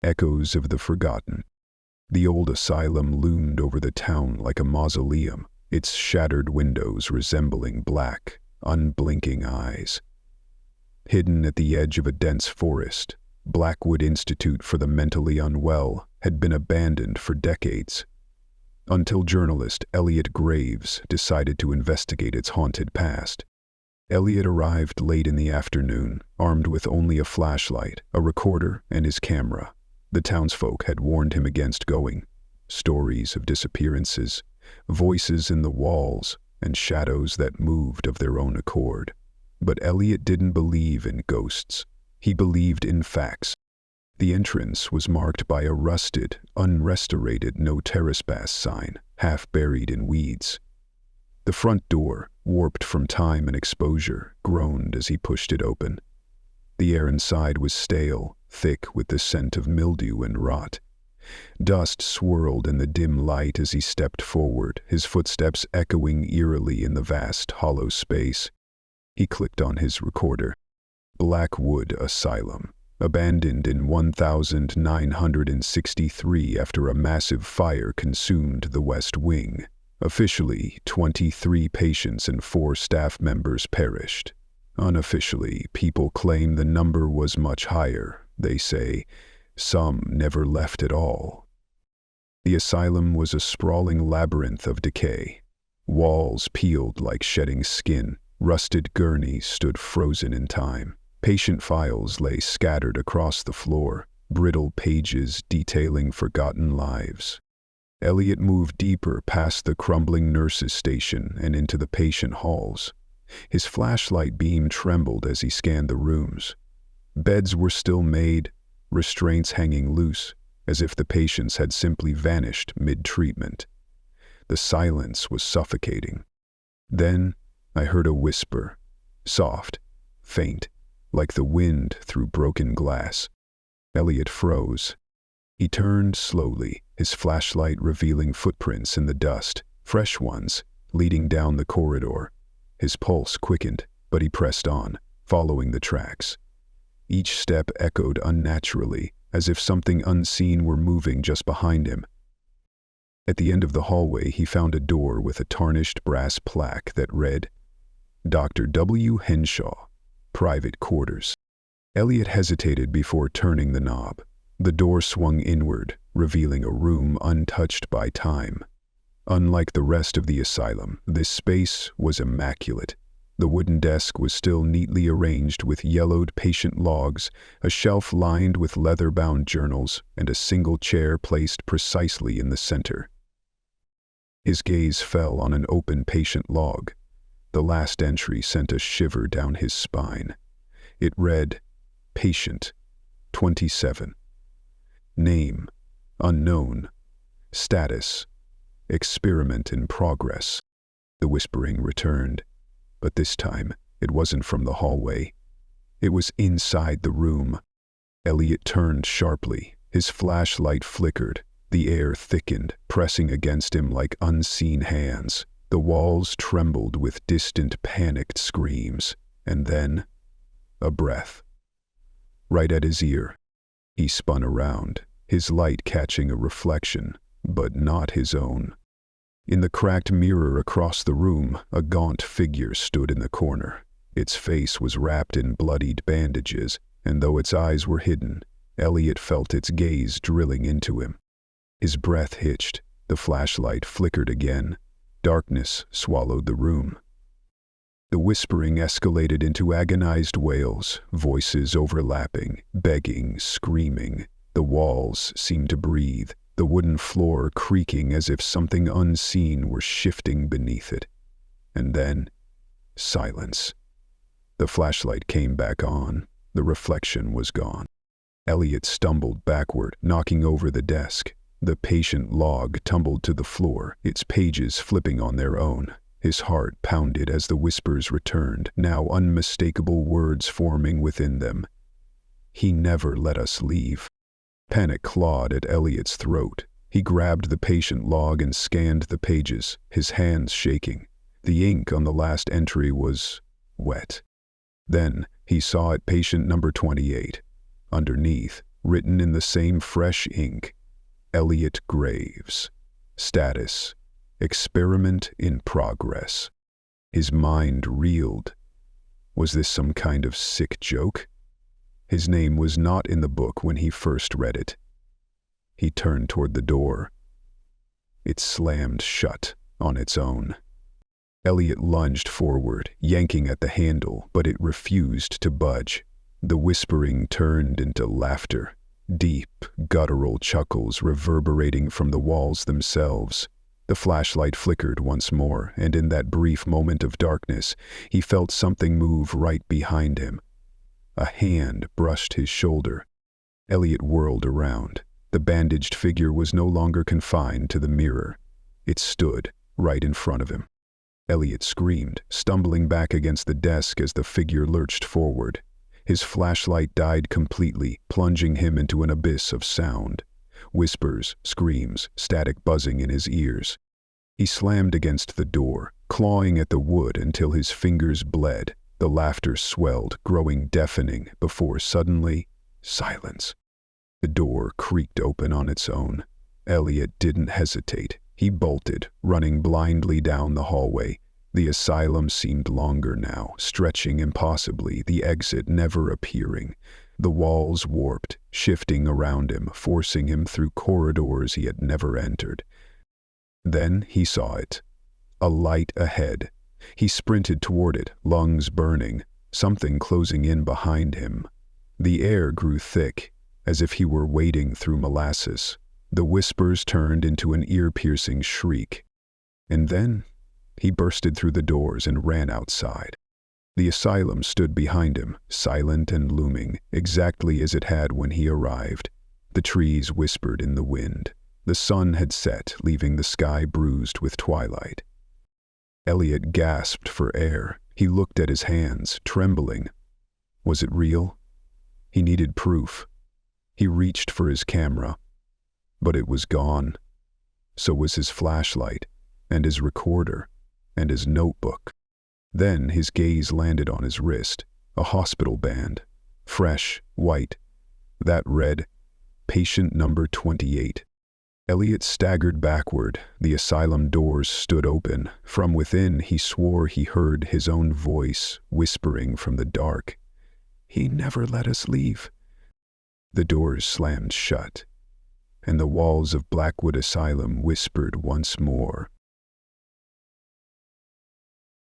Echoes of the forgotten. The old asylum loomed over the town like a mausoleum, its shattered windows resembling black, unblinking eyes. Hidden at the edge of a dense forest, Blackwood Institute for the Mentally Unwell had been abandoned for decades, until journalist Elliot Graves decided to investigate its haunted past. Elliot arrived late in the afternoon, armed with only a flashlight, a recorder, and his camera. The townsfolk had warned him against going. Stories of disappearances, voices in the walls, and shadows that moved of their own accord. But Elliot didn't believe in ghosts. He believed in facts. The entrance was marked by a rusted, unrestorated no trespass sign, half buried in weeds. The front door, warped from time and exposure, groaned as he pushed it open. The air inside was stale, thick with the scent of mildew and rot. Dust swirled in the dim light as he stepped forward, his footsteps echoing eerily in the vast, hollow space. He clicked on his recorder. Blackwood Asylum, abandoned in 1963 after a massive fire consumed the West Wing. Officially, 23 patients and 4 staff members perished. Unofficially, people claim the number was much higher. They say some never left at all. The asylum was a sprawling labyrinth of decay. Walls peeled like shedding skin. Rusted gurneys stood frozen in time. Patient files lay scattered across the floor, brittle pages detailing forgotten lives. Elliot moved deeper past the crumbling nurses' station and into the patient halls. His flashlight beam trembled as he scanned the rooms. Beds were still made, restraints hanging loose, as if the patients had simply vanished mid-treatment. The silence was suffocating. Then I heard a whisper, soft, faint, like the wind through broken glass. Elliot froze. He turned slowly, his flashlight revealing footprints in the dust, fresh ones, leading down the corridor. His pulse quickened, but he pressed on, following the tracks. Each step echoed unnaturally, as if something unseen were moving just behind him. At the end of the hallway, he found a door with a tarnished brass plaque that read, Dr. W. Henshaw, Private Quarters. Elliot hesitated before turning the knob. The door swung inward, revealing a room untouched by time. Unlike the rest of the asylum, this space was immaculate. The wooden desk was still neatly arranged with yellowed patient logs, a shelf lined with leather-bound journals, and a single chair placed precisely in the center. His gaze fell on an open patient log. The last entry sent a shiver down his spine. It read, Patient, 27. Name, unknown. Status, experiment in progress. The whispering returned, but this time it wasn't from the hallway. It was inside the room. Elliot turned sharply. His flashlight flickered. The air thickened, pressing against him like unseen hands. The walls trembled with distant, panicked screams. And then, a breath. Right at his ear. He spun around, his light catching a reflection, but not his own. In the cracked mirror across the room, a gaunt figure stood in the corner. Its face was wrapped in bloodied bandages, and though its eyes were hidden, Elliot felt its gaze drilling into him. His breath hitched. The flashlight flickered again. Darkness swallowed the room. The whispering escalated into agonized wails, voices overlapping, begging, screaming. The walls seemed to breathe, the wooden floor creaking as if something unseen were shifting beneath it. And then, silence. The flashlight came back on. The reflection was gone. Elliot stumbled backward, knocking over the desk. The patient log tumbled to the floor, its pages flipping on their own. His heart pounded as the whispers returned, now unmistakable words forming within them. He never let us leave. Panic clawed at Elliot's throat. He grabbed the patient log and scanned the pages, his hands shaking. The ink on the last entry was wet. Then he saw it, patient number 28. Underneath, written in the same fresh ink, Elliot Graves. Status: experiment in progress. His mind reeled. Was this some kind of sick joke? His name was not in the book when he first read it. He turned toward the door. It slammed shut on its own. Elliot lunged forward, yanking at the handle, but it refused to budge. The whispering turned into laughter, deep, guttural chuckles reverberating from the walls themselves. The flashlight flickered once more, and in that brief moment of darkness, he felt something move right behind him. A hand brushed his shoulder. Elliot whirled around. The bandaged figure was no longer confined to the mirror. It stood right in front of him. Elliot screamed, stumbling back against the desk as the figure lurched forward. His flashlight died completely, plunging him into an abyss of sound. Whispers, screams, static buzzing in his ears. He slammed against the door, clawing at the wood until his fingers bled. The laughter swelled, growing deafening, before suddenly, silence. The door creaked open on its own. Elliot didn't hesitate. He bolted, running blindly down the hallway. The asylum seemed longer now, stretching impossibly, the exit never appearing. The walls warped, shifting around him, forcing him through corridors he had never entered. Then he saw it. A light ahead. He sprinted toward it, lungs burning, something closing in behind him. The air grew thick, as if he were wading through molasses. The whispers turned into an ear-piercing shriek. And then he bursted through the doors and ran outside. The asylum stood behind him, silent and looming, exactly as it had when he arrived. The trees whispered in the wind. The sun had set, leaving the sky bruised with twilight. Elliot gasped for air. He looked at his hands, trembling. Was it real? He needed proof. He reached for his camera, but it was gone. So was his flashlight, and his recorder, and his notebook. Then his gaze landed on his wrist, a hospital band, fresh, white. That read, patient number 28. Elliot staggered backward. The asylum doors stood open. From within, he swore he heard his own voice whispering from the dark. He never let us leave. The doors slammed shut, and the walls of Blackwood Asylum whispered once more.